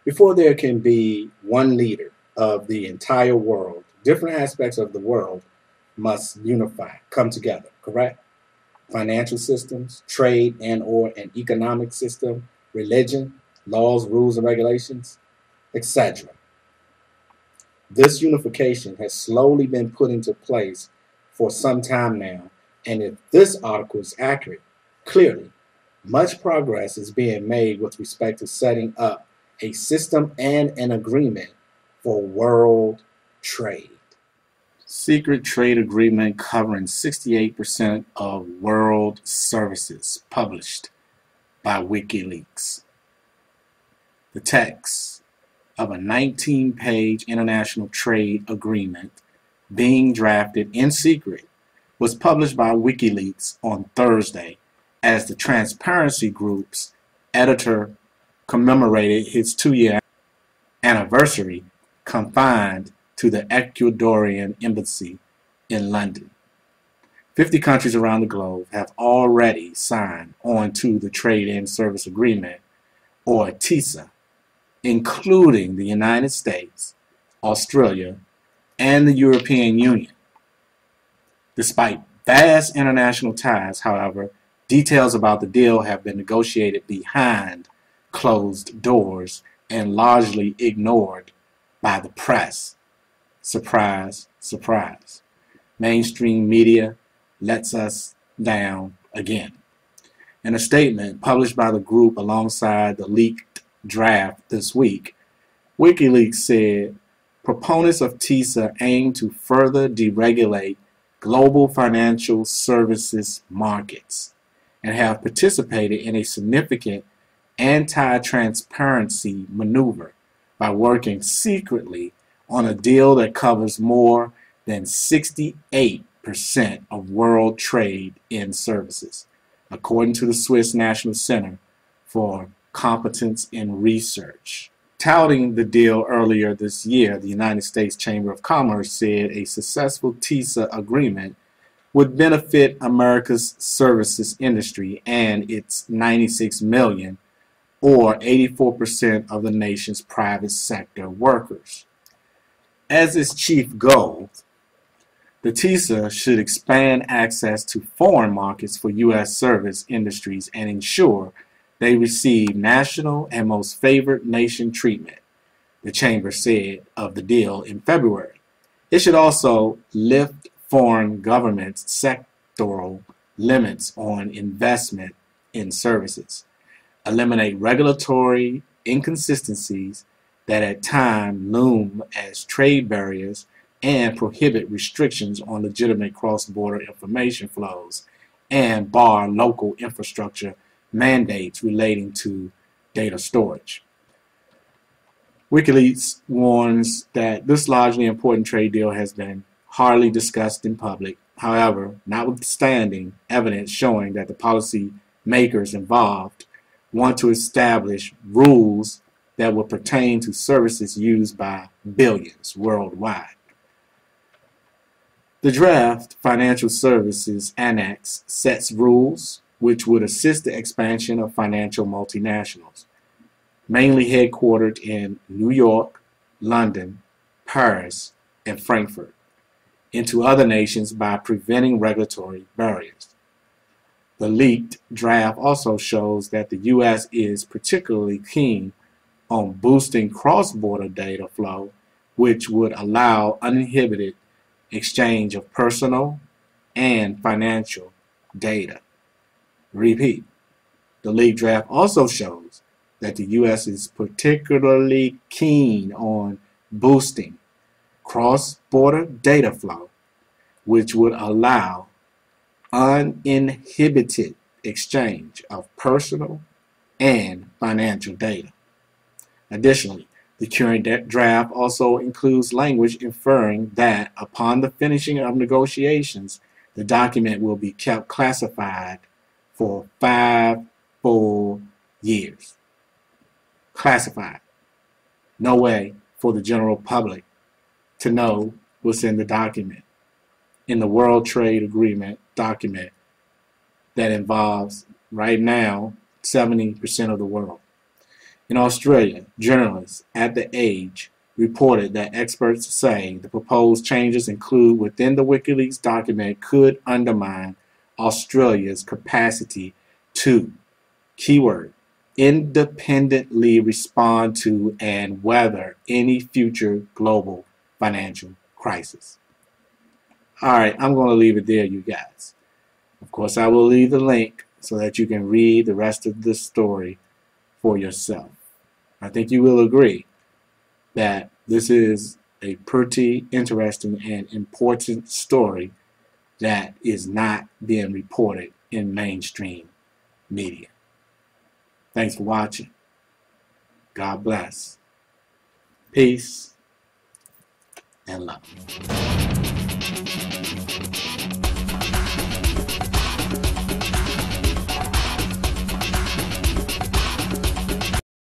Before there can be one leader of the entire world, different aspects of the world must unify, come together, correct? Financial systems, trade and or an economic system, religion, laws, rules and regulations, etc. This unification has slowly been put into place for some time now, and if this article is accurate, clearly much progress is being made with respect to setting up a system and an agreement for world trade. Secret trade agreement covering 68% of world services, published by Wikileaks. The text of a 19-page international trade agreement being drafted in secret was published by Wikileaks on Thursday as the Transparency Group's editor commemorated his 2-year anniversary confined to the Ecuadorian embassy in London. 50 countries around the globe have already signed on to the Trade and Service Agreement, or TISA, including the United States, Australia, and the European Union. Despite vast international ties, however, details about the deal have been negotiated behind closed doors and largely ignored by the press. Surprise, surprise. Mainstream media lets us down again. In a statement published by the group alongside the leaked draft this week, WikiLeaks said proponents of TISA aim to further deregulate global financial services markets and have participated in a significant anti-transparency maneuver by working secretly on a deal that covers more than 68% of world trade in services, according to the Swiss National Center for Competence in Research. Touting the deal earlier this year, the United States Chamber of Commerce said a successful TISA agreement would benefit America's services industry and its 96 million, or 84% of the nation's private sector workers. As its chief goal, the TISA should expand access to foreign markets for U.S. service industries and ensure they receive national and most favored nation treatment, the Chamber said of the deal in February. It should also lift foreign governments' sectoral limits on investment in services, eliminate regulatory inconsistencies that at times loom as trade barriers, and prohibit restrictions on legitimate cross-border information flows, and bar local infrastructure mandates relating to data storage. WikiLeaks warns that this largely important trade deal has been hardly discussed in public. However, notwithstanding evidence showing that the policy makers involved want to establish rules that will pertain to services used by billions worldwide. The draft Financial Services Annex sets rules which would assist the expansion of financial multinationals, mainly headquartered in New York, London, Paris, and Frankfurt, into other nations by preventing regulatory barriers. The leaked draft also shows that the U.S. is particularly keen on boosting cross-border data flow, which would allow uninhibited exchange of personal and financial data. Repeat, the leaked draft also shows that the U.S. is particularly keen on boosting cross-border data flow, which would allow uninhibited exchange of personal and financial data. Additionally, the current draft also includes language inferring that upon the finishing of negotiations, the document will be kept classified for 5 full years. Classified. no way for the general public to know what's in the document, in the World Trade Agreement document that involves, right now, 70% of the world. In Australia, journalists at The Age reported that experts say the proposed changes include within the Wikileaks document could undermine Australia's capacity to, keyword, independently respond to and weather any future global financial crisis. All right, I'm going to leave it there, you guys. Of course, I will leave the link so that you can read the rest of the story for yourself. I think you will agree that this is a pretty interesting and important story that is not being reported in mainstream media. Thanks for watching. God bless. Peace and love.